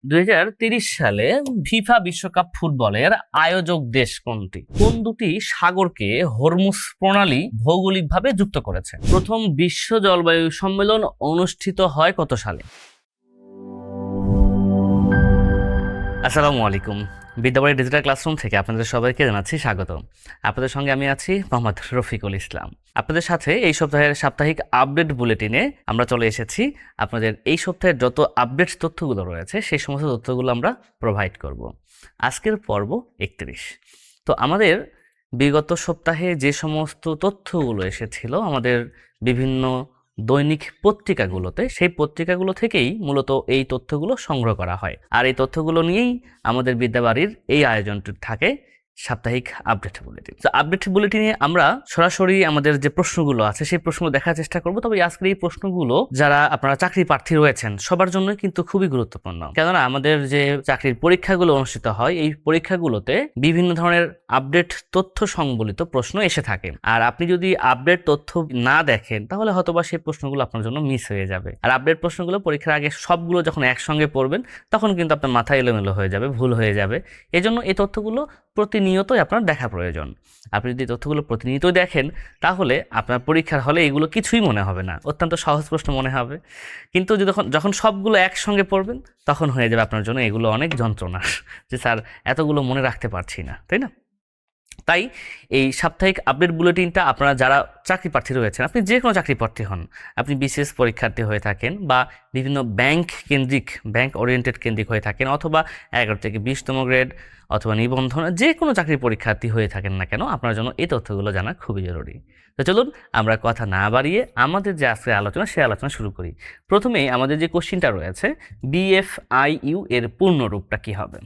2030 সালে ফিফা বিশ্বকাপ ফুটবলের আয়োজক দেশ কোনটি? কোন দুটি সাগরকে হরমুজ প্রণালী ভৌগোলিকভাবে যুক্ত করেছে? প্রথম বিশ্ব জলবায়ু সম্মেলন অনুষ্ঠিত হয় কত সালে? আসসালামু আলাইকুম। বিদ্যাবাড়ি ডিজিটাল ক্লাসরুম থেকে আপনাদের সবাইকে জানাচ্ছি স্বাগত। আপনাদের সঙ্গে আমি আছি মোহাম্মদ রফিকুল ইসলাম। আপনাদের সাথে এই সপ্তাহের সাপ্তাহিক আপডেট বুলেটিনে আমরা চলে এসেছি। আপনাদের এই সপ্তাহের যত আপডেট তথ্যগুলো রয়েছে সেই সমস্ত তথ্যগুলো আমরা প্রোভাইড করব। আজকের পর্ব 31। তো আমাদের বিগত সপ্তাহে যে সমস্ত তথ্যগুলো এসেছিল আমাদের বিভিন্ন দৈনিক পত্রিকাগুলোতে, সেই পত্রিকাগুলো থেকেই মূলত এই তথ্যগুলো সংগ্রহ করা হয়। আর এই তথ্যগুলো নিয়েই আমাদের বিদ্যাবাড়ির এই আয়োজনটি থাকে সাপ্তাহিক আপডেট বুলেটিন। তো আপডেট বুলেটিনে আমরা সরাসরি আমাদের যে প্রশ্নগুলো আছে সেই প্রশ্নগুলো দেখার চেষ্টা করব। তবে আজকের এই প্রশ্নগুলো যারা আপনারা চাকরি প্রার্থী রয়েছেন সবার জন্যই কিন্তু খুবই গুরুত্বপূর্ণ, কেননা আমাদের যে চাকরির পরীক্ষাগুলো অনুষ্ঠিত হয় এই পরীক্ষাগুলোতে বিভিন্ন ধরনের আপডেট তথ্য সংবলিত প্রশ্ন এসে থাকে। আর আপনি যদি আপডেট তথ্য না দেখেন তাহলে হয়তোবা সেই প্রশ্নগুলো আপনার জন্য মিস হয়ে যাবে। আর আপডেট প্রশ্নগুলো পরীক্ষার আগে সবগুলো যখন একসঙ্গে পড়বেন তখন কিন্তু আপনার মাথা এলোমেলো হয়ে যাবে, ভুল হয়ে যাবে। এজন্য এই তথ্যগুলো প্রতিনিয়তই আপনার দেখা প্রয়োজন। আপনি যদি তথ্যগুলো প্রতিনিয়তই দেখেন তাহলে আপনার পরীক্ষার হলে এগুলো কিছুই মনে হবে না, অত্যন্ত সহজ প্রশ্ন মনে হবে। কিন্তু যখন সবগুলো একসঙ্গে পড়বেন তখন হয়ে যাবে আপনার জন্য এগুলো অনেক যন্ত্রণা, যে স্যার এতগুলো মনে রাখতে পারছি না, তাই না? তাই এই সাপ্তাহিক আপডেট বুলেটিনটা আপনারা যারা চাকরি প্রার্থী রয়েছেন, আপনি যে কোনো চাকরি প্রার্থী হন, আপনি বিসিএস পরীক্ষার্থী হয়ে থাকেন বা বিভিন্ন ব্যাংক ওরিয়েন্টেড কেন্দ্রিক হয়ে থাকেন, অথবা 11 থেকে 20তম গ্রেড অথবা নিবন্ধন, যে কোনো চাকরির পরীক্ষার্থী হয়ে থাকেন না কেন, আপনার জন্য এই তথ্যগুলো জানা খুবই জরুরি। তো চলুন আমরা কথা না বাড়িয়ে আমাদের যে আজকের আলোচনা সেই আলোচনা শুরু করি। প্রথমেই আমাদের যে কোশ্চিনটা রয়েছে, বিএফআইইউ এর পূর্ণরূপটা কি হবে?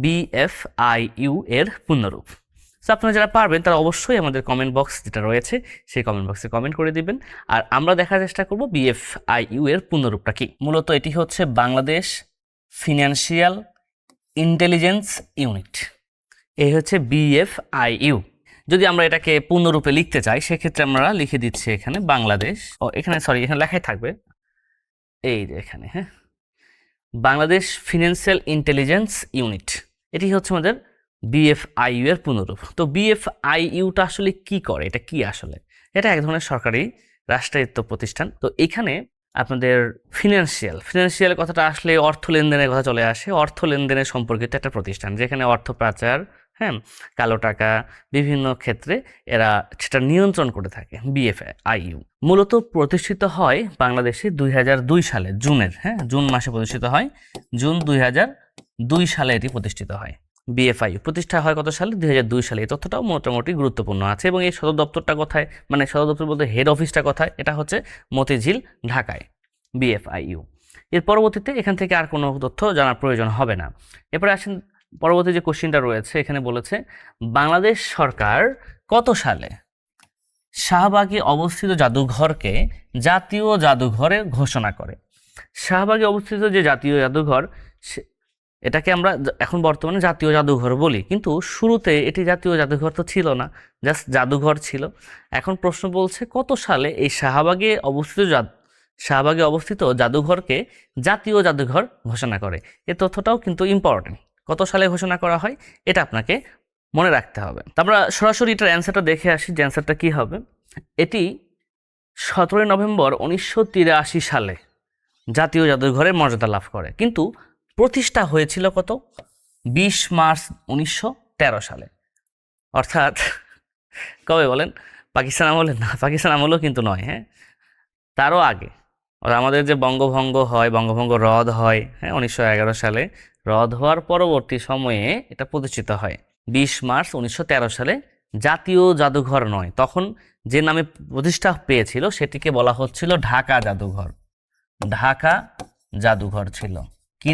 বিএফআইইউ এর পূর্ণরূপ। সো আপনারা যারা পারবেন তারা অবশ্যই আমাদের কমেন্ট বক্স যেটা রয়েছে সেই কমেন্ট বক্সে কমেন্ট করে দিবেন। আর আমরা দেখার চেষ্টা করব বিএফআইইউ এর পূর্ণরূপটা কি। মূলত এটি হচ্ছে বাংলাদেশ ফিনান্সিয়াল ইন্টেলিজেন্স ইউনিট। এই হচ্ছে বিএফআইইউ। যদি আমরা এটাকে পূর্ণরূপে লিখতে চাই সেক্ষেত্রে আমরা লিখে দিচ্ছি এখানে বাংলাদেশ, এখানে লেখাই থাকবে এই যে এখানে, হ্যাঁ, বাংলাদেশ ফিনান্সিয়াল ইন্টেলিজেন্স ইউনিট। এটি হচ্ছে আমাদের বিএফআইইউ এর পূর্ণরূপ। তো বিএফআইইউটা আসলে কি করে, এটা কি আসলে? এটা এক ধরনের সরকারি রাষ্ট্রায়ত্ত প্রতিষ্ঠান। তো এখানে আপনাদের ফিনান্সিয়াল কথাটা আসলে অর্থ লেনদেনের কথা চলে আসে। অর্থ লেনদেনের সম্পর্কিত একটা প্রতিষ্ঠান যেখানে অর্থ পাচার, হ্যাঁ, কালো টাকা, বিভিন্ন ক্ষেত্রে এরা সেটা নিয়ন্ত্রণ করে থাকে। বিএফআইইউ মূলত প্রতিষ্ঠিত হয় বাংলাদেশে 2002 সালে জুন মাসে প্রতিষ্ঠিত হয়। জুন 2002 সালে এটি প্রতিষ্ঠিত হয়। বিএফআইইউ প্রতিষ্ঠা হয় কত সালে? 2002 সালে। এই তথ্যটাও মোটামুটি গুরুত্বপূর্ণ আছে। এবং এই সদর দপ্তরটা কোথায়, মানে সদর দপ্তর বলতে হেড অফিসটা কোথায়? এটা হচ্ছে মতিঝিল, ঢাকায় বিএফআইইউ। এর পরবর্তীতে এখান থেকে আর কোনো তথ্য জানার প্রয়োজন হবে না। এরপরে আসেন পরবর্তী যে কোশ্চিনটা রয়েছে, এখানে বলেছে বাংলাদেশ সরকার কত সালে শাহবাগে অবস্থিত জাদুঘরকে জাতীয় জাদুঘরে ঘোষণা করে? শাহবাগে অবস্থিত যে জাতীয় জাদুঘর, এটাকে আমরা এখন বর্তমানে জাতীয় জাদুঘর বলি, কিন্তু শুরুতে এটি জাতীয় জাদুঘর তো ছিল না, জাস্ট জাদুঘর ছিল। এখন প্রশ্ন বলছে কত সালে এই শাহবাগে অবস্থিত জাদুঘরকে জাতীয় জাদুঘর ঘোষণা করে। এই তথ্যটাও কিন্তু ইম্পর্টেন্ট। কত সালে ঘোষণা করা হয় এটা আপনাকে মনে রাখতে হবে। আমরা সরাসরি এটার অ্যান্সারটা দেখে আসি যে অ্যান্সারটা কী হবে। এটি 17 নভেম্বর 1983 সালে জাতীয় জাদুঘরের মর্যাদা লাভ করে, কিন্তু প্রতিষ্ঠা হয়েছিল কত? 20 মার্চ 1913 সালে। অর্থাৎ কবে বলেন? পাকিস্তান আমলে না, পাকিস্তান আমলেও কিন্তু নয়, হ্যাঁ, তারও আগে। আর আমাদের যে বঙ্গভঙ্গ রদ হয়, হ্যাঁ, 1911 সালে রদ হওয়ার পরবর্তী সময়ে এটা প্রতিষ্ঠিত হয় 20 মার্চ 1913 সালে। জাতীয় জাদুঘর নয়, তখন যে নামে প্রতিষ্ঠা পেয়েছিল সেটিকে বলা হচ্ছিল ঢাকা জাদুঘর ছিল। কি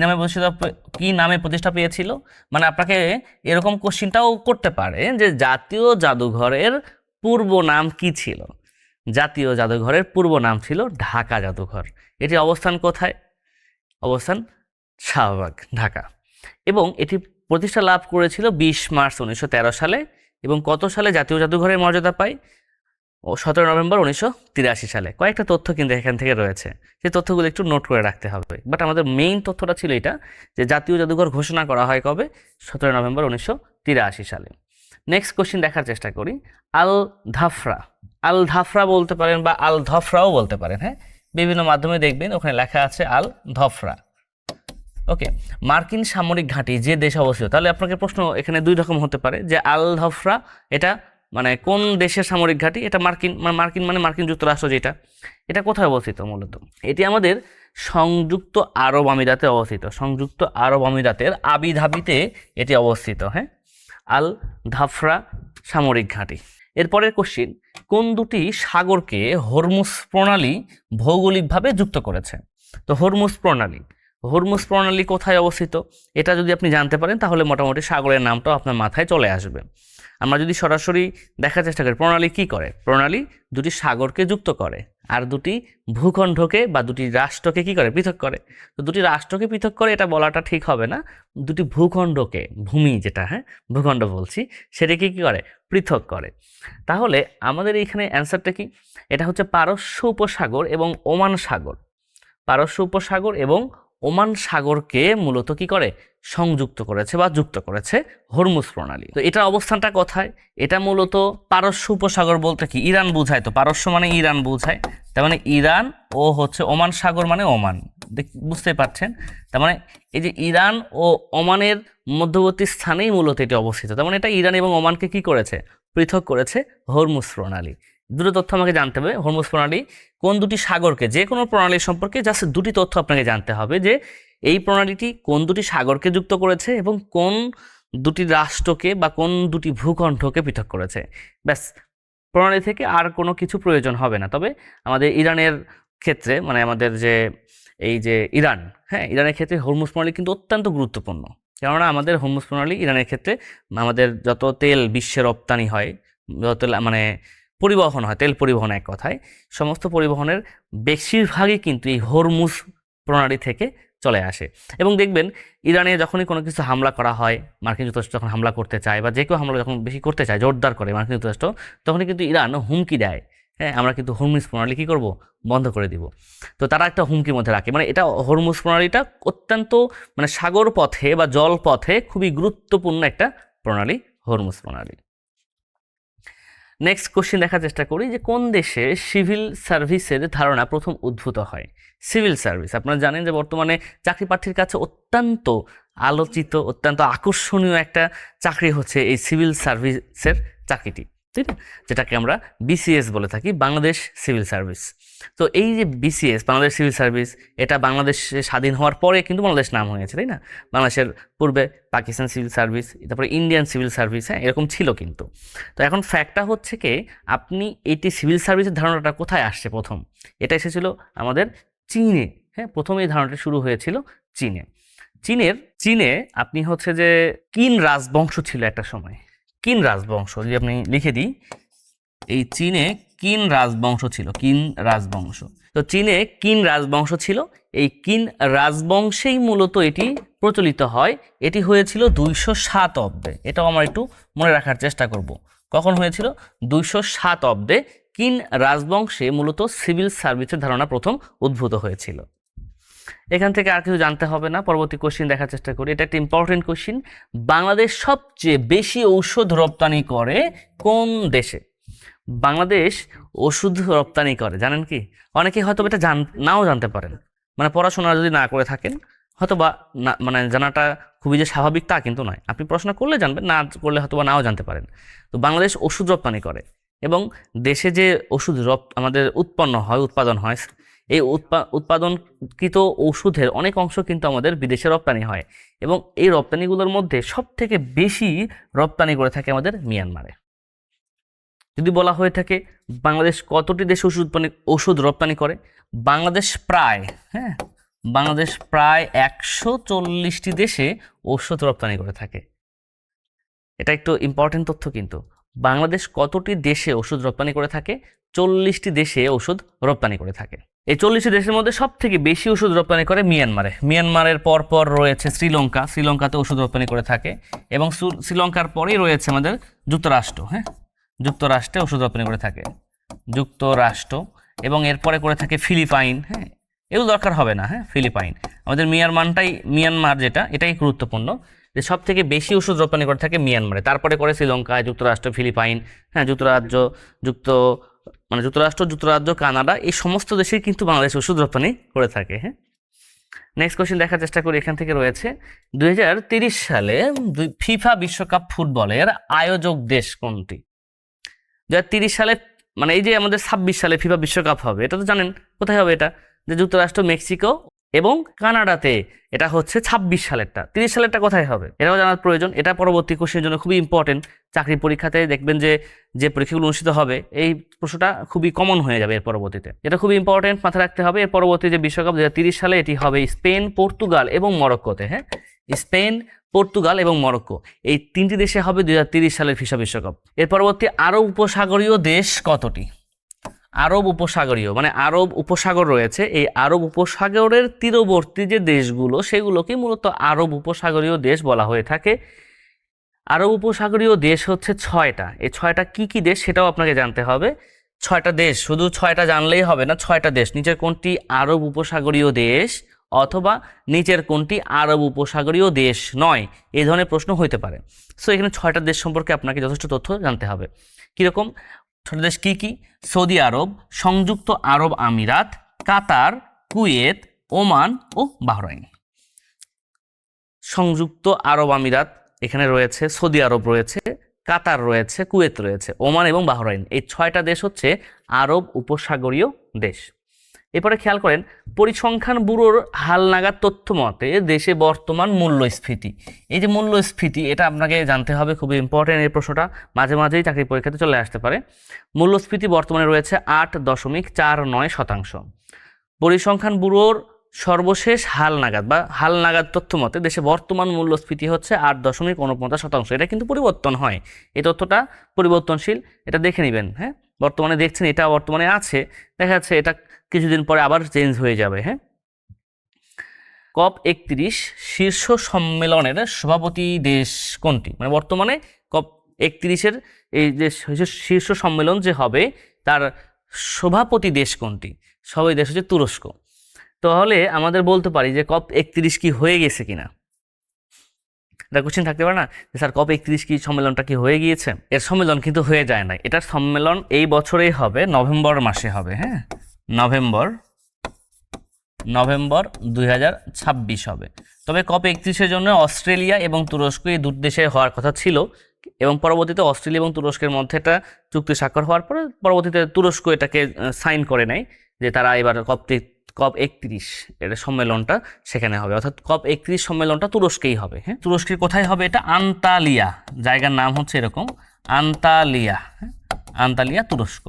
নামে প্রতিষ্ঠা পেয়েছিল? মানে আপনাকে এরকম কোশ্চিনটাও করতে পারে যে জাতীয় জাদুঘরের পূর্ব নাম কি ছিল? জাতীয় জাদুঘরের পূর্ব নাম ছিল ঢাকা জাদুঘর। এটি অবস্থান কোথায়? অবস্থান শাহবাগ, ঢাকা। এবং এটি প্রতিষ্ঠা লাভ করেছিল 20 মার্চ 1913 সালে। এবং কত সালে জাতীয় জাদুঘরের মর্যাদা পায়? 17 নভেম্বর 1983 সালে। কয়েকটা তথ্য কিন্তু এখান থেকে রয়েছে, সেই তথ্যগুলো একটু নোট করে রাখতে হবে। বাট আমাদের মেইন তথ্যটা ছিল এটা যে জাতীয় জাদুঘর ঘোষণা করা হয় কবে, 17 নভেম্বর 1983 সালে। নেক্সট কোশ্চিন দেখার চেষ্টা করি। আল ধাফরা, আল ধাফরা বলতে পারেন বা আল ধফরাও বলতে পারেন, হ্যাঁ, বিভিন্ন মাধ্যমে দেখবেন ওখানে লেখা আছে আল ধফরা। ওকে, মার্কিন সামরিক ঘাঁটি যে দেশে অবস্থিত। তাহলে আপনাকে প্রশ্ন এখানে দুই রকম হতে পারে যে আল ধফরা এটা মানে কোন দেশের সামরিক ঘাঁটি, এটা মার্কিন মানে মার্কিন যুক্তরাষ্ট্র, যেটা এটা কোথায় অবস্থিত মূলত, এটি আমাদের সংযুক্ত আরব আমিরাতে অবস্থিত, সংযুক্ত আরব আমিরাতের আবুধাবিতে এটি অবস্থিত, হ্যাঁ, আল ধাফরা সামরিক ঘাঁটি। এরপরের কোশ্চিন, কোন দুটি সাগরকে হরমুজ প্রণালী ভৌগোলিকভাবে যুক্ত করেছে? তো হরমুজ প্রণালী কোথায় অবস্থিত, এটা যদি আপনি জানতে পারেন তাহলে মোটামুটি সাগরের নামটাও আপনার মাথায় চলে আসবে। আমরা যদি সরাসরি দেখার চেষ্টা করি প্রণালী কি করে, প্রণালী দুটি সাগরকে যুক্ত করে আর দুটি ভূখণ্ডকে বা দুটি রাষ্ট্রকে কি করে, পৃথক করে। তো দুটি রাষ্ট্রকে পৃথক করে এটা বলাটা ঠিক হবে না, দুটি ভূখণ্ডকে, ভূমি যেটা, হ্যাঁ ভূখণ্ড বলছি, সেটাকে কি করে, পৃথক করে। তাহলে আমাদের এইখানে অ্যান্সারটা কি, এটা হচ্ছে পারস্য উপসাগর এবং ওমান সাগর, পারস্য উপসাগর এবং ওমান সাগরকে মূলত কি করে, সংযুক্ত করেছে বা যুক্ত করেছে হরমুজ প্রণালী। তো এটার অবস্থানটা কোথায়, এটা মূলত পারস্য উপসাগর বলতে কি ইরান বোঝায়, তো পারস্য মানে ইরান বোঝায়, তার মানে ইরান, ও হচ্ছে ওমান সাগর মানে ওমান, বুঝতে পারছেন। তার মানে এই যে ইরান ও ওমানের মধ্যবর্তী স্থানেই মূলত এটি অবস্থিত, তার মানে এটা ইরান এবং ওমানকে কি করেছে, পৃথক করেছে হরমুজ প্রণালী। দুটো তথ্য আমাকে জানতে হবে, হরমুজ প্রণালী কোন দুটি সাগরকে, যে কোনো প্রণালীর সম্পর্কে জাস্ট দুটি তথ্য আপনাকে জানতে হবে যে এই প্রণালীটি কোন দুটি সাগরকে যুক্ত করেছে এবং কোন দুটি রাষ্ট্রকে বা কোন দুটি ভূখণ্ডকে পৃথক করেছে, ব্যাস। প্রণালী থেকে আর কোনো কিছু প্রয়োজন হবে না। তবে আমাদের ইরানের ক্ষেত্রে, মানে আমাদের যে এই যে ইরান, হ্যাঁ, ইরানের ক্ষেত্রে হরমুজ প্রণালী কিন্তু অত্যন্ত গুরুত্বপূর্ণ, কেননা আমাদের হরমুজ প্রণালী ইরানের ক্ষেত্রে আমাদের যত তেল বিশ্বে রপ্তানি হয়, যত মানে পরিবহন হয়, তেল পরিবহন এক কথায়, সমস্ত পরিবহনের বেশিরভাগই কিন্তু এই হরমুজ প্রণালী থেকে চলে আসে। এবং দেখবেন ইরানে যখনই কোনো কিছু হামলা করা হয়, মার্কিন যুক্তরাষ্ট্র যখন হামলা করতে চায় বা যে কেউ হামলা যখন বেশি করতে চায়, জোরদার করে মার্কিন যুক্তরাষ্ট্র, তখনই কিন্তু ইরান হুমকি দেয়, হ্যাঁ আমরা কিন্তু হরমুজ প্রণালী কী করবো, বন্ধ করে দিব। তো তারা একটা হুমকির মধ্যে রাখে, মানে এটা হরমুজ প্রণালীটা অত্যন্ত মানে সাগর পথে বা জল পথে খুবই গুরুত্বপূর্ণ একটা প্রণালী, হরমুজ প্রণালী। নেক্সট কোশ্চেন দেখার চেষ্টা করি যে কোন দেশে সিভিল সার্ভিসের ধারণা প্রথম উদ্ভূত হয়। সিভিল সার্ভিস আপনারা জানেন যে বর্তমানে চাকরি প্রার্থীর কাছে অত্যন্ত আলোচিত, অত্যন্ত আকর্ষণীয় একটা চাকরি হচ্ছে এই সিভিল সার্ভিসের চাকরিটি, ঠিক না, যেটাকে আমরা বিসিএস বলে থাকি, বাংলাদেশ সিভিল সার্ভিস। তো এই যে বিসিএস, বাংলাদেশ সিভিল সার্ভিস, এটা বাংলাদেশ স্বাধীন হওয়ার পরে কিন্তু বাংলাদেশ নাম হয়েছে, তাই না। বাংলাদেশের পূর্বে পাকিস্তান সিভিল সার্ভিস, তারপরে ইন্ডিয়ান সিভিল সার্ভিস, হ্যাঁ এরকম ছিল কিন্তু। তো এখন ফ্যাক্টটা হচ্ছে কি, আপনি এইটি সিভিল সার্ভিসের ধারণাটা কোথায় আসছে প্রথম, এটা এসেছিল আমাদের চীনে, হ্যাঁ প্রথম এই ধারণাটা শুরু হয়েছিল চীনে। চীনে আপনি হচ্ছে যে কিন রাজবংশ ছিল একটা সময়, কিন রাজবংশ যদি আপনি লিখে দিই, এই চীনে কিন রাজবংশ ছিল, কিন রাজবংশ। তো চীনে কিন রাজবংশ ছিল, এই কিন রাজবংশেই মূলত এটি প্রচলিত হয়। এটি হয়েছিল 207 অব্দে, এটাও আমরা একটু মনে রাখার চেষ্টা করব, কখন হয়েছিল, 207 অব্দে কিন রাজবংশে মূলত সিভিল সার্ভিসের ধারণা প্রথম উদ্ভূত হয়েছিল। এখান থেকে আর কিছু জানতে হবে না, পরবর্তী কোশ্চিন দেখার চেষ্টা করি। এটা একটা ইম্পর্টেন্ট কোশ্চিন, বাংলাদেশ সবচেয়ে বেশি ঔষধ রপ্তানি করে কোন দেশে? বাংলাদেশ ওষুধ রপ্তানি করে, জানেন কি? অনেকে হয়তো এটা নাও জানতে পারেন, মানে পড়াশোনা যদি না করে থাকেন হয়তো বা না, মানে জানাটা খুবই যে স্বাভাবিক তা কিন্তু নয়, আপনি পড়াশোনা করলে জানবেন, না করলে হয়তো বা নাও জানতে পারেন। তো বাংলাদেশ ওষুধ রপ্তানি করে এবং দেশে যে ওষুধ আমাদের উৎপাদন হয়, এই উৎপাদনকৃত ওষুধের অনেক অংশ কিন্তু আমাদের বিদেশে রপ্তানি হয় এবং এই রপ্তানিগুলোর মধ্যে সব থেকে বেশি রপ্তানি করে থাকে আমাদের মিয়ানমারে। যদি বলা হয়ে থাকে বাংলাদেশ কতটি দেশে ওষুধ রপ্তানি করে, বাংলাদেশ প্রায় 140টি দেশে ওষুধ রপ্তানি করে থাকে। এটা একটু ইম্পর্টেন্ট তথ্য কিন্তু, বাংলাদেশ কতটি দেশে ওষুধ রপ্তানি করে থাকে, 40টি দেশে ওষুধ রপ্তানি করে থাকে। এই 40টি দেশের মধ্যে সব থেকে বেশি ওষুধ রপ্তানি করে মিয়ানমারের পর রয়েছে শ্রীলঙ্কাতে ওষুধ রপ্তানি করে থাকে এবং শ্রীলঙ্কার পরেই রয়েছে আমাদের যুক্তরাষ্ট্র, যুক্তরাষ্ট্রে ওষুধ রপ্তানি করে থাকে। যুক্তরাষ্ট্র এবং এরপরে করে থাকে ফিলিপাইন, হ্যাঁ এগুলো দরকার হবে না, হ্যাঁ ফিলিপাইন। আমাদের মিয়ানমার যেটা এটাই গুরুত্বপূর্ণ, যে সব থেকে বেশি ওষুধ রপ্তানি করে থাকে মিয়ানমারে, তারপরে করে শ্রীলঙ্কা, যুক্তরাষ্ট্র, ফিলিপাইন, হ্যাঁ যুক্তরাজ্য, কানাডা, এই সমস্ত দেশেই কিন্তু বাংলাদেশ ওষুধ রপ্তানি করে থাকে। হ্যাঁ, নেক্সট কোশ্চেন দেখার চেষ্টা করি। এখান থেকে রয়েছে 2030 সালে ফিফা বিশ্বকাপ ফুটবলের আয়োজক দেশ কোনটি? 2030 সালে মানে এই যে আমাদের 26 সালে ফিফা বিশ্বকাপ হবে, এটা তো জানেন কোথায় হবে, এটা যে যুক্তরাষ্ট্র, মেক্সিকো এবং কানাডাতে। এটা হচ্ছে 26 সালেরটা। 30 সালেরটা কোথায় হবে এটাও জানার প্রয়োজন। এটা পরবর্তী কোশ্চেনের জন্য খুবই ইম্পর্টেন্ট। চাকরি পরীক্ষাতে দেখবেন যে পরীক্ষাগুলো অনুষ্ঠিত হবে এই প্রশ্নটা খুবই কমন হয়ে যাবে এর পরবর্তীতে। এটা খুবই ইম্পর্টেন্ট, মাথায় রাখতে হবে। এর পরবর্তী যে বিশ্বকাপ 2030 সালে এটি হবে স্পেন, পর্তুগাল এবং মরক্কোতে। হ্যাঁ, স্পেন, পর্তুগাল এবং মরক্কো, এই তিনটি দেশে হবে 2030 সালের ফিফা বিশ্বকাপ। এর পরবর্তী আরব উপসাগরীয় দেশ কতটি? আরব উপসাগরীয় মানে আরব উপসাগর রয়েছে, এই আরব উপসাগরের তীরবর্তী যে দেশগুলো সেগুলোকে মূলত আরব উপসাগরীয় দেশ বলা হয়ে থাকে। আরব উপসাগরীয় দেশ হচ্ছে 6টা। এই 6টা কি কি দেশ সেটাও আপনাকে জানতে হবে। 6টা দেশ, শুধু 6টা জানলেই হবে না, 6টা দেশ। নিচের কোনটি আরব উপসাগরীয় দেশ অথবা নিচের কোনটি আরব উপসাগরীয় দেশ নয়, এই ধরনের প্রশ্ন হইতে পারে। সো এখানে 6টা দেশ সম্পর্কে আপনাকে যথেষ্ট তথ্য জানতে হবে। কীরকম 6টা দেশ কি কি? সৌদি আরব, সংযুক্ত আরব আমিরাত, কাতার, কুয়েত, ওমান ও বাহরাইন। সংযুক্ত আরব আমিরাত এখানে রয়েছে, সৌদি আরব রয়েছে, কাতার রয়েছে, কুয়েত রয়েছে, ওমান এবং বাহরাইন, এই 6টা দেশ হচ্ছে আরব উপসাগরীয় দেশ। এরপরে খেয়াল করেন, পরিসংখ্যান ব্যুরোর হালনাগাদ তথ্য মতে দেশে বর্তমান মূল্যস্ফীতি, এই যে মূল্যস্ফীতি এটা আপনাকে জানতে হবে, খুবই ইম্পর্টেন্ট। এই প্রশ্নটা মাঝে মাঝেই চাকরি পরীক্ষাতে চলে আসতে পারে। মূল্যস্ফীতি বর্তমানে রয়েছে 8.49%। পরিসংখ্যান ব্যুরোর সর্বশেষ হালনাগাদ তথ্য মতে দেশে বর্তমান মূল্যস্ফীতি হচ্ছে 8.49%। এটা কিন্তু পরিবর্তন হয়, এই তথ্যটা পরিবর্তনশীল, এটা দেখে নেবেন। হ্যাঁ, বর্তমানে দেখছেন এটা বর্তমানে আছে, দেখা যাচ্ছে এটা কিছুদিন পরে আবার চেঞ্জ হয়ে যাবে। হ্যাঁ, COP31 শীর্ষ সম্মেলনের সভাপতি দেশ কোনটি? মানে বর্তমানে COP31 এই যে শীর্ষ সম্মেলন যে হবে তার সভাপতি দেশ কোনটি? সবাই দেশ হচ্ছে তুরস্ক। তাহলে আমাদের বলতে পারি যে COP31 কি হয়ে গেছে কিনা, এটা কোশ্চেন থাকতে পারে না যে স্যার COP31 কি সম্মেলনটা কি হয়ে গিয়েছে? এর সম্মেলন কিন্তু হয়ে যায় না, এটার সম্মেলন এই বছরেই হবে, নভেম্বর মাসে হবে। হ্যাঁ, নভেম্বর 2026 হবে। তবে COP31 জন্য অস্ট্রেলিয়া এবং তুরস্ক এই দুটি দেশে হওয়ার কথা ছিল, এবং পরবর্তীতে অস্ট্রেলিয়া এবং তুরস্কের মধ্যে একটা চুক্তি স্বাক্ষর হওয়ার পরে পরবর্তীতে তুরস্ক এটাকে সাইন করে নেয় যে তারা এবার COP31 এর সম্মেলনটা সেখানে হবে, অর্থাৎ COP31 সম্মেলনটা তুরস্কেই হবে। হ্যাঁ, তুরস্কের কোথায় হবে? এটা আন্তালিয়া, জায়গার নাম হচ্ছে এরকম আন্তালিয়া তুরস্ক।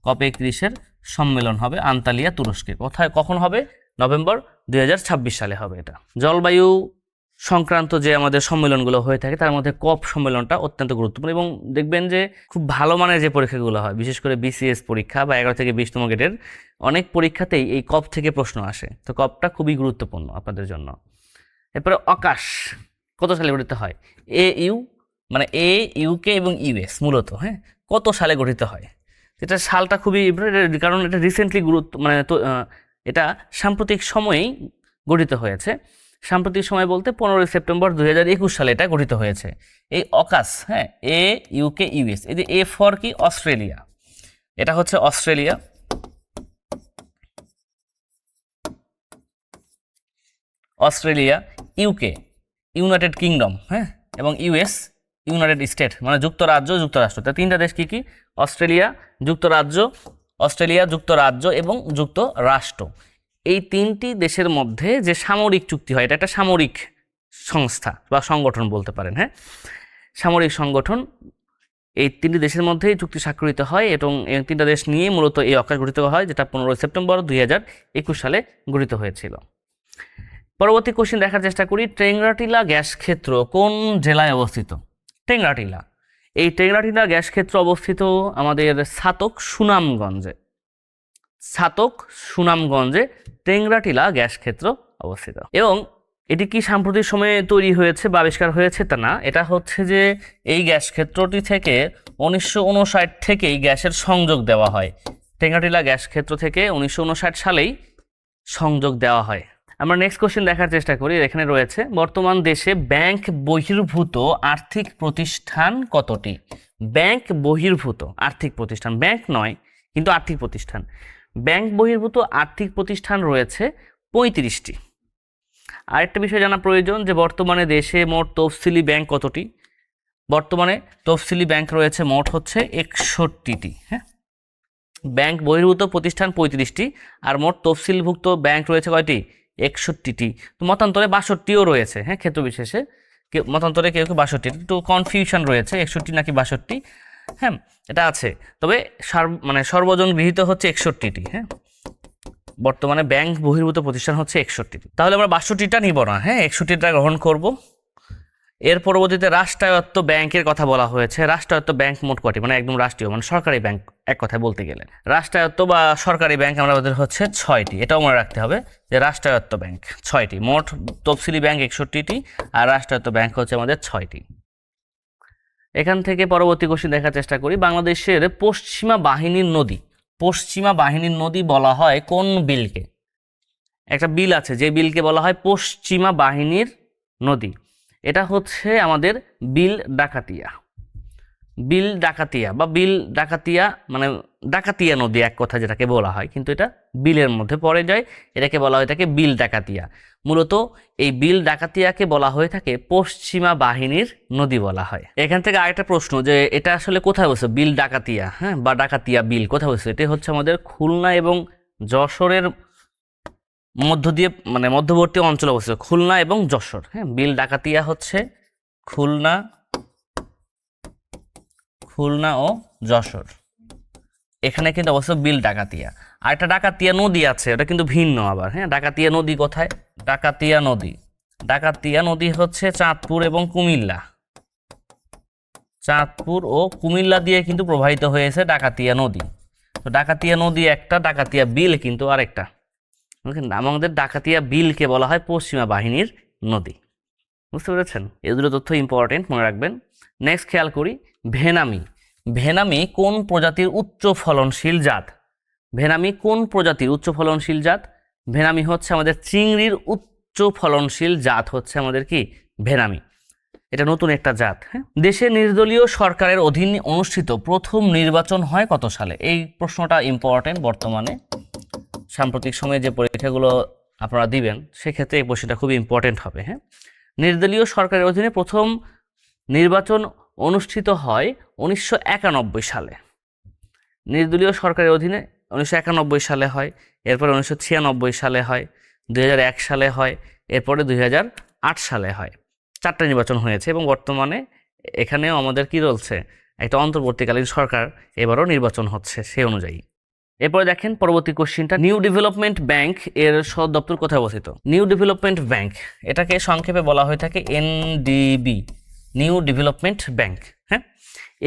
COP31 সম্মেলন হবে আন্তালিয়া তুরস্কে। কোথায়, কখন হবে? নভেম্বর 2026 সালে হবে। এটা জলবায়ু সংক্রান্ত যে আমাদের সম্মেলনগুলো হয়ে থাকে তার মধ্যে COP সম্মেলনটা অত্যন্ত গুরুত্বপূর্ণ, এবং দেখবেন যে খুব ভালো মানের যে পরীক্ষাগুলো হয়, বিশেষ করে BCS পরীক্ষা বা 11 থেকে 20তম গ্রেডের অনেক পরীক্ষাতেই এই COP থেকে প্রশ্ন আসে। তো COPটা খুবই গুরুত্বপূর্ণ আপনাদের জন্য। এরপরে অকাশ কত সালে গঠিত হয়? মানে UK এবং US মূলত, হ্যাঁ, কত সালে গঠিত হয়? এটা সালটা খুবই, কারণ এটা রিসেন্টলি এটা সাম্প্রতিক সময়েই গঠিত হয়েছে। সাম্প্রতিক সময় বলতে 15 সেপ্টেম্বর 2021 সালে এটা গঠিত হয়েছে এই অকাশ। হ্যাঁ, UK US, এই যে A ফর কি? অস্ট্রেলিয়া, এটা হচ্ছে অস্ট্রেলিয়া। UK ইউনাইটেড কিংডম, হ্যাঁ, এবং US ইউনাইটেড স্টেট মানে যুক্তরাষ্ট্র। তা তিনটা দেশ কি কি? অস্ট্রেলিয়া, যুক্তরাজ্য এবং যুক্তরাষ্ট্র। এই তিনটি দেশের মধ্যে যে সামরিক চুক্তি হয়, এটা একটা সামরিক সংস্থা বা সংগঠন বলতে পারেন। হ্যাঁ, সামরিক সংগঠন, এই তিনটি দেশের মধ্যেই চুক্তি স্বাক্ষরিত হয়, এবং এই তিনটা দেশ নিয়ে মূলত এই অকাশ গঠিত হয়, যেটা 15 সেপ্টেম্বর 2021 সালে গঠিত হয়েছিল। পরবর্তী কোশ্চেন দেখার চেষ্টা করি। টেংরাটিলা গ্যাস ক্ষেত্র কোন জেলায় অবস্থিত? এই টেংরাটিলা গ্যাস ক্ষেত্র অবস্থিত আমাদের ছাতক সুনামগঞ্জে টেংরাটিলা গ্যাস ক্ষেত্র অবস্থিত। এবং এটি কি সাম্প্রতিক সময়ে তৈরি হয়েছে বা আবিষ্কার হয়েছে তা না, এটা হচ্ছে যে এই গ্যাস ক্ষেত্রটি থেকে 1959 থেকেই গ্যাসের সংযোগ দেওয়া হয়। টেঙ্গাটিলা গ্যাস ক্ষেত্র থেকে 1959 সালেই সংযোগ দেওয়া হয়। আমরা নেক্সট কোশ্চেন দেখার চেষ্টা করি। এখানে রয়েছে বর্তমান দেশে ব্যাংক বহির্ভূত আর্থিক প্রতিষ্ঠান কতটি? ব্যাংক বহির্ভূত আর্থিক প্রতিষ্ঠান, ব্যাংক নয় কিন্তু আর্থিক প্রতিষ্ঠান। ব্যাংক বহির্ভূত আর্থিক প্রতিষ্ঠান রয়েছে 35টি। আরেকটা বিষয় জানা প্রয়োজন যে বর্তমানে দেশে মোট তফসিলি ব্যাংক কতটি? বর্তমানে তফসিলি ব্যাংক রয়েছে মোট হচ্ছে 61টি। হ্যাঁ, ব্যাংক বহির্ভূত প্রতিষ্ঠান 35টি আর মোট তফসিলভুক্ত ব্যাংক রয়েছে কয়টি? 61টি। তো মতান্তরে 62ও রয়েছে। হ্যাঁ, ক্ষেত্র বিশেষে মতান্তরে কেউ কেউ 62, একটু কনফিউশন রয়েছে 61 নাকি 62। হ্যাঁ, এটা আছে, তবে সর্বজন গৃহীত হচ্ছে 61টি। হ্যাঁ, বর্তমানে ব্যাংক বহির্ভূত প্রতিষ্ঠান হচ্ছে 61টি। তাহলে আমরা 62টা নিব না, হ্যাঁ 61টা গ্রহণ করব। এর পরবর্তীতে রাষ্ট্রায়ত্ত ব্যাংকের কথা বলা হয়েছে। রাষ্ট্রায়ত্ত ব্যাংক মোট কয়টি? মানে একদম রাষ্ট্রীয়, মানে সরকারি ব্যাংক এক কথায় বলতে গেলে। রাষ্ট্রায়ত্ত বা সরকারি ব্যাংক আমাদের হচ্ছে 6টি। এটাও মনে রাখতে হবে যে রাষ্ট্রায়ত্ত ব্যাংক 6টি, মোট তফসিলি ব্যাংক 61টি আর রাষ্ট্রায়ত্ত ব্যাংক হচ্ছে আমাদের 6টি। এখান থেকে পরবর্তী কোশ্চেন দেখার চেষ্টা করি। বাংলাদেশের পশ্চিমা বাহিনীর নদী, পশ্চিমা বাহিনীর নদী বলা হয় কোন বিলকে? একটা বিল আছে যে বিলকে বলা হয় পশ্চিমা বাহিনীর নদী। এটা হচ্ছে আমাদের বিল ডাকাতিয়া। বিল ডাকাতিয়া বা বিল ডাকাতিয়া মানে ডাকাতিয়া নদী এক কথা যেটাকে বলা হয়, কিন্তু এটা বিলের মধ্যে পড়ে যায়। এটাকে বলা হয়ে থাকে বিল ডাকাতিয়া। মূলত এই বিল ডাকাতিয়াকে বলা হয়ে থাকে পশ্চিমা বাহিনীর নদী বলা হয়। এখান থেকে আরেকটা প্রশ্ন যে এটা আসলে কোথায় বসে বিল ডাকাতিয়া? হ্যাঁ, বা ডাকাতিয়া বিল কোথায় বসে? এটা হচ্ছে আমাদের খুলনা এবং যশোরের মধ্য দিয়ে, মানে মধ্যবর্তী অঞ্চলে অবস্থিত, খুলনা এবং যশোর। হ্যাঁ, বিল ডাকাতিয়া হচ্ছে খুলনা ও যশোর, এখানে কিন্তু অবশ্য বিল ডাকাতিয়া। আর একটা ডাকাতিয়া নদী আছে, ওটা কিন্তু ভিন্ন আবার। হ্যাঁ, ডাকাতিয়া নদী কোথায়? ডাকাতিয়া নদী হচ্ছে চাঁদপুর এবং কুমিল্লা। চাঁদপুর ও কুমিল্লা দিয়ে কিন্তু প্রবাহিত হয়েছে ডাকাতিয়া নদী। তো ডাকাতিয়া নদী একটা, ডাকাতিয়া বিল কিন্তু আরেকটা। আমাদের ডাকাতিয়া বিলকে বলা হয় পশ্চিমা বাহিনীর নদী। বুঝতে পেরেছেন? এগুলো তথ্য ইম্পর্টেন্ট, মনে রাখবেন। নেক্সট খেয়াল করি, ভেনামি। ভেনামি কোন প্রজাতির উচ্চ ফলনশীল জাত? ভেনামি কোন প্রজাতির উচ্চ ফলনশীল জাত? ভেনামি হচ্ছে আমাদের চিংড়ির উচ্চ ফলনশীল জাত হচ্ছে আমাদের কি? ভেনামি। এটা নতুন একটা জাত। হ্যাঁ, দেশে নির্দলীয় সরকারের অধীনে অনুষ্ঠিত প্রথম নির্বাচন হয় কত সালে? এই প্রশ্নটা ইম্পর্টেন্ট। বর্তমানে সাম্প্রতিক সময়ে যে পরীক্ষাগুলো আপনারা দিবেন সেক্ষেত্রে এই প্রশ্নটা খুব ইম্পর্টেন্ট হবে। হ্যাঁ, নির্দলীয় সরকারের অধীনে প্রথম নির্বাচন অনুষ্ঠিত হয় 1991 সালে। নির্দলীয় সরকারের অধীনে 1991 সালে হয়, এরপরে 1996 সালে হয়, 2001 সালে হয়, এরপরে 2008 সালে হয়। 4টা নির্বাচন হয়েছে এবং বর্তমানে এখানেও আমাদের কি চলছে? একটা অন্তর্বর্তীকালীন সরকার এবারও নির্বাচন হচ্ছে সেই অনুযায়ী। এরপরে দেখেন পরবর্তী কোশ্চিনটা, নিউ ডেভেলপমেন্ট ব্যাংক এর সদর দপ্তর কোথায় অবস্থিত? নিউ ডেভেলপমেন্ট ব্যাংক, এটাকে সংক্ষেপে বলা হয়ে থাকে এনডিবি, নিউ ডেভেলপমেন্ট ব্যাংক। হ্যাঁ,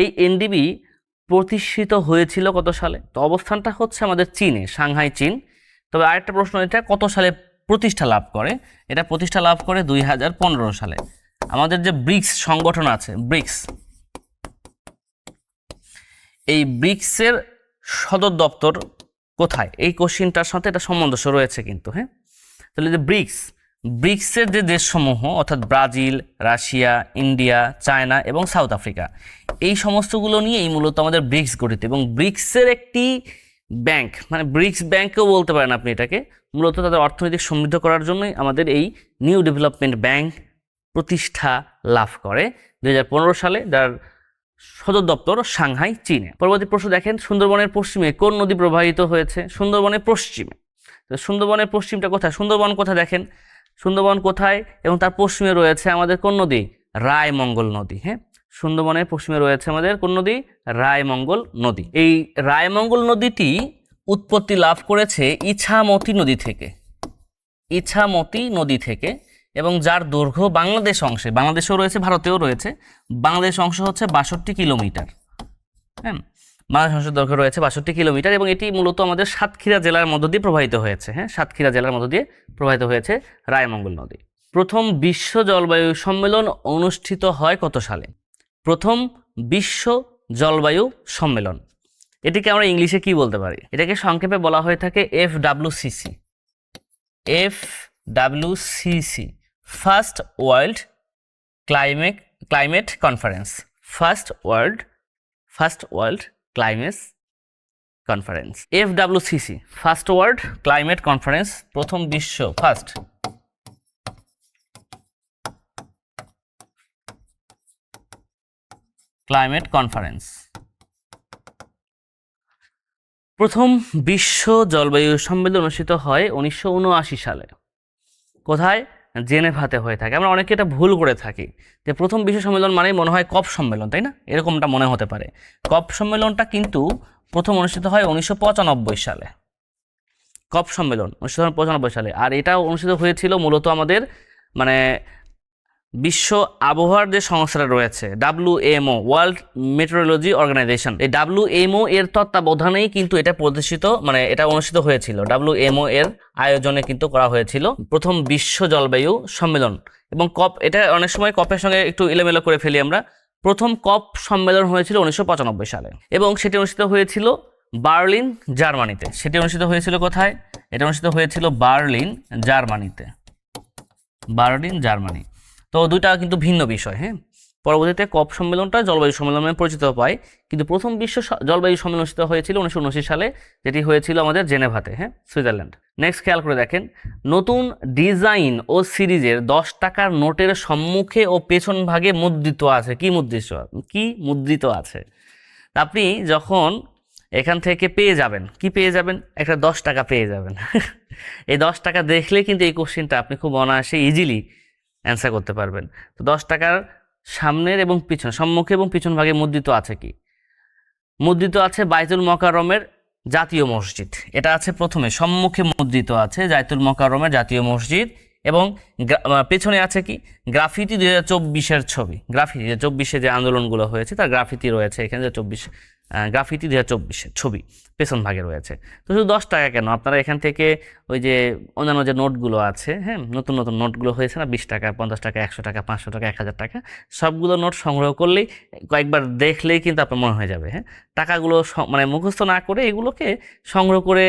এই এনডিবি প্রতিষ্ঠিত হয়েছিল কত সালে? তো অবস্থানটা হচ্ছে আমাদের চীনে, সাংহাই চীন। তবে আরেকটা প্রশ্ন, এটা কত সালে প্রতিষ্ঠা লাভ করে? এটা প্রতিষ্ঠা লাভ করে 2015 সালে। আমাদের যে ব্রিক্স সংগঠন আছে, ব্রিক্স, এই ব্রিক্সের সদর দপ্তর কোথায়? এই কোশ্চিনটার সাথে এটা সামঞ্জস্য রয়েছে কিন্তু। হ্যাঁ, তাহলে যে ব্রিক্সের যে দেশসমূহ অর্থাৎ ব্রাজিল, রাশিয়া, ইন্ডিয়া, চায়না এবং সাউথ আফ্রিকা, এই সমস্তগুলো নিয়েই মূলত আমাদের ব্রিক্স গঠিত। এবং ব্রিক্সের একটি ব্যাংক, মানে ব্রিক্স ব্যাংকও বলতে পারেন আপনি এটাকে, মূলত তাদের অর্থনৈতিক সমৃদ্ধ করার জন্যই আমাদের এই নিউ ডেভেলপমেন্ট ব্যাংক প্রতিষ্ঠা লাভ করে 2015 সালে, যার সদর দপ্তর সাংহাই চীনে। পরবর্তী প্রশ্ন দেখেন, সুন্দরবনের পশ্চিমে কোন নদী প্রবাহিত হয়েছে? সুন্দরবনের পশ্চিমে। সুন্দরবনের পশ্চিমটা কোথায়? সুন্দরবন কোথায় দেখেন, সুন্দরবন কোথায় এবং তার পশ্চিমে রয়েছে আমাদের কোন নদী? রায়মঙ্গল নদী। হ্যাঁ, সুন্দরবনের পশ্চিমে রয়েছে আমাদের কোন নদী? রায়মঙ্গল নদী। এই রায়মঙ্গল নদীটি উৎপত্তি লাভ করেছে ইছামতি নদী থেকে, ইছামতি নদী থেকে, এবং যার দৈর্ঘ্য বাংলাদেশ অংশে, বাংলাদেশেও রয়েছে ভারতেও রয়েছে, বাংলাদেশ অংশ হচ্ছে 62 কিলোমিটার। হ্যাঁ, বাংলাদেশ অংশের দৈর্ঘ্য রয়েছে 62 কিলোমিটার এবং এটি মূলত আমাদের সাতক্ষীরা জেলার মধ্য দিয়ে প্রবাহিত হয়েছে। হ্যাঁ, সাতক্ষীরা জেলার মধ্য দিয়ে প্রবাহিত হয়েছে রায়মঙ্গল নদী। প্রথম বিশ্ব জলবায়ু সম্মেলন অনুষ্ঠিত হয় কত সালে? প্রথম বিশ্ব জলবায়ু সম্মেলন, এটিকে আমরা ইংলিশে কি বলতে পারি? এটাকে সংক্ষেপে বলা হয়ে থাকে FWCC। FWCC, first world climate conference. First world climate conference, FWCC, first world climate conference, প্রথম বিশ্ব ফার্স্ট ক্লাইমেট কনফারেন্স। প্রথম বিশ্ব জলবায়ু সম্মেলন অনুষ্ঠিত হয় 1979 সালে। কোথায়? জেনেভাতে হয়ে থাকে। আমরা অনেকে এটা ভুল করে থাকি যে প্রথম বিশ্ব সম্মেলন মানেই মনে হয় কপ সম্মেলন, তাই না? এরকমটা মনে হতে পারে। কপ সম্মেলনটা কিন্তু প্রথম অনুষ্ঠিত হয় 1995 সালে। কপ সম্মেলন 1995 সালে। আর এটা অনুষ্ঠিত হয়েছিল মূলত আমাদের মানে বিশ্ব আবহাওয়ার যে সংস্থাটা রয়েছে WMO, ওয়ার্ল্ড মেট্রোলজি অর্গানাইজেশন, এই WMO এর তত্ত্বাবধানেই কিন্তু এটা প্রতিষ্ঠিত এটা অনুষ্ঠিত হয়েছিল। WMO এর আয়োজনে কিন্তু করা হয়েছিল প্রথম বিশ্ব জলবায়ু সম্মেলন। এবং কপ, এটা অনেক সময় কপের সঙ্গে একটু এলোমেলো করে ফেলি আমরা। প্রথম কপ সম্মেলন হয়েছিল 1995 সালে এবং সেটি অনুষ্ঠিত হয়েছিল বার্লিন, জার্মানিতে। সেটি অনুষ্ঠিত হয়েছিল কোথায়? এটা অনুষ্ঠিত হয়েছিল বার্লিন, জার্মানিতে। Berlin, Germany. তো দুইটা কিন্তু ভিন্ন বিষয়। হ্যাঁ, পরবর্তীতে কপ সম্মেলনটা জলবায়ু সম্মেলন নামে পরিচিত পায়, কিন্তু প্রথম বিশ্ব জলবায়ু সম্মেলন অনুষ্ঠিত হয়েছিল 1979 সালে, যেটি হয়েছিল আমাদের জেনেভাতে, হ্যাঁ, সুইজারল্যান্ড। নেক্সট খেয়াল করে দেখেন, নতুন ডিজাইন ও সিরিজের 10 টাকার নোটের সম্মুখে ও পেছন ভাগে মুদ্রিত আছে। কি মুদ্রিত আছে? আপনি যখন এখান থেকে পেয়ে যাবেন, কি পেয়ে যাবেন? একটা 10 টাকা পেয়ে যাবেন। এই 10 টাকা দেখলে কিন্তু এই কোশ্চেনটা আপনি খুব অনায়াসে ইজিলি অ্যান্সার করতে পারবেন। তো 10 টাকার সামনের এবং পিছনে, সম্মুখে এবং পিছন ভাগে মুদ্রিত আছে কি? মুদ্রিত আছে বাইতুল মোকাররমের জাতীয় মসজিদ। এটা আছে প্রথমে, সম্মুখে মুদ্রিত আছে বাইতুল মোকাররমের জাতীয় মসজিদ এবং পেছনে আছে কি? গ্রাফিতি 2024-এর ছবি। গ্রাফিতি 2024-এ যে আন্দোলনগুলো হয়েছে তার গ্রাফিতি রয়েছে এখানে, 2024 গ্রাফিতি 2024-এর ছবি পেছন ভাগে রয়েছে। তো শুধু 10 টাকা কেন, আপনারা এখান থেকে ওই যে অন্যান্য যে নোটগুলো আছে, হ্যাঁ, নতুন নতুন নোটগুলো হয়েছে না, 20 টাকা, 50 টাকা, 100 টাকা, 500 টাকা, 1000 টাকা, সবগুলো নোট সংগ্রহ করলেই, কয়েকবার দেখলেই কিন্তু আপনার মনে হয়ে যাবে। হ্যাঁ, টাকাগুলো মুখস্থ না করে এগুলোকে সংগ্রহ করে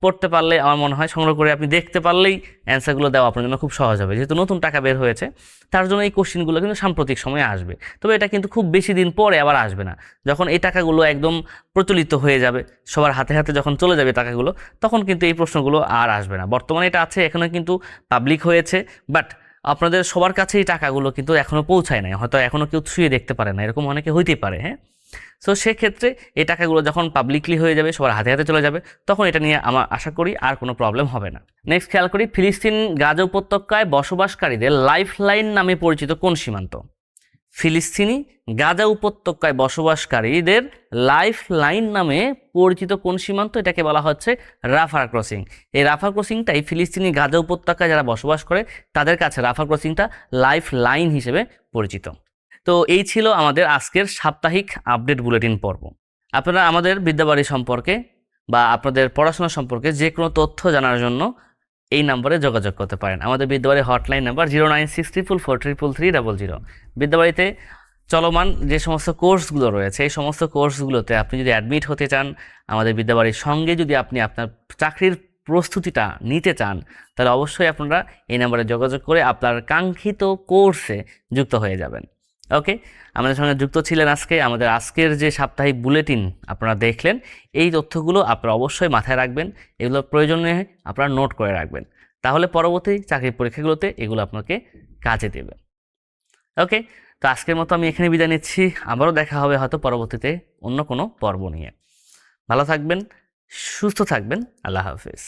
পড়তে পারলে, আমার মনে হয় সংগ্রহ করে আপনি দেখতে পারলেই অ্যান্সারগুলো দেওয়া আপনার জন্য খুব সহজ হবে। যেহেতু নতুন টাকা বের হয়েছে তার জন্য এই কোশ্চেনগুলো কিন্তু সাম্প্রতিক সময়ে আসবে। তবে এটা কিন্তু খুব বেশি দিন পরে আবার আসবে না। যখন এই টাকাগুলো একদম প্রচলিত হয়ে যাবে, সবার হাতে হাতে যখন চলে যাবে টাকাগুলো, তখন কিন্তু এই প্রশ্নগুলো আর আসবে না। বর্তমানে এটা আছে, এখনো কিন্তু পাবলিক হয়েছে, বাট আপনাদের সবার কাছে এই টাকাগুলো কিন্তু এখনও পৌঁছায় নাই, হয়তো এখনও কেউ ছুঁয়ে দেখতে পারে না, এরকম অনেকে হইতেই পারে। হ্যাঁ, সো সেক্ষেত্রে এই টাকাগুলো যখন পাবলিকলি হয়ে যাবে, সবার হাতে হাতে চলে যাবে, তখন এটা নিয়ে আমার আশা করি আর কোনো প্রবলেম হবে না। নেক্সট খেয়াল করি, ফিলিস্তিন গাজা উপত্যকায় বসবাসকারীদের লাইফ লাইন নামে পরিচিত কোন সীমান্ত? ফিলিস্তিনি গাজা উপত্যকায় বসবাসকারীদের লাইফ লাইন নামে পরিচিত কোন সীমান্ত? এটাকে বলা হচ্ছে রাফার ক্রসিং। এই রাফার ক্রসিংটাই ফিলিস্তিনি গাজা উপত্যকায় যারা বসবাস করে তাদের কাছে রাফার ক্রসিংটা লাইফ লাইন হিসেবে পরিচিত। তো এই ছিল আমাদের আজকের সাপ্তাহিক আপডেট বুলেটিন পর্ব। আপনারা আমাদের বিদ্যাবাড়ি সম্পর্কে বা আপনাদের পড়াশোনা সম্পর্কে যে কোনো তথ্য জানার জন্য এই নম্বরে যোগাযোগ করতে পারেন। আমাদের বিদ্যাবাড়ি হটলাইন নাম্বার 09644433300। বিদ্যাবাড়িতে চলমান যে সমস্ত কোর্সগুলো রয়েছে, এই সমস্ত কোর্সগুলোতে আপনি যদি অ্যাডমিট হতে চান, আমাদের বিদ্যাবাড়ির সঙ্গে যদি আপনি আপনার চাকরির প্রস্তুতিটা নিতে চান, তাহলে অবশ্যই আপনারা এই নম্বরে যোগাযোগ করে আপনার কাঙ্ক্ষিত কোর্সে যুক্ত হয়ে যাবেন। ওকে, আমাদের সঙ্গে যুক্ত ছিলেন আজকে। আমাদের আজকের যে সাপ্তাহিক বুলেটিন আপনারা দেখলেন, এই তথ্যগুলো আপনারা অবশ্যই মাথায় রাখবেন, এগুলো প্রয়োজনে আপনারা নোট করে রাখবেন, তাহলে পরবর্তী চাকরির পরীক্ষাগুলোতে এগুলো আপনাকে কাজে দেবে। ওকে, তো আজকের মতো আমি এখানে বিদায় নিচ্ছি। আবারও দেখা হবে হয়তো পরবর্তীতে অন্য কোনো পর্ব নিয়ে। ভালো থাকবেন, সুস্থ থাকবেন। আল্লাহ হাফেজ।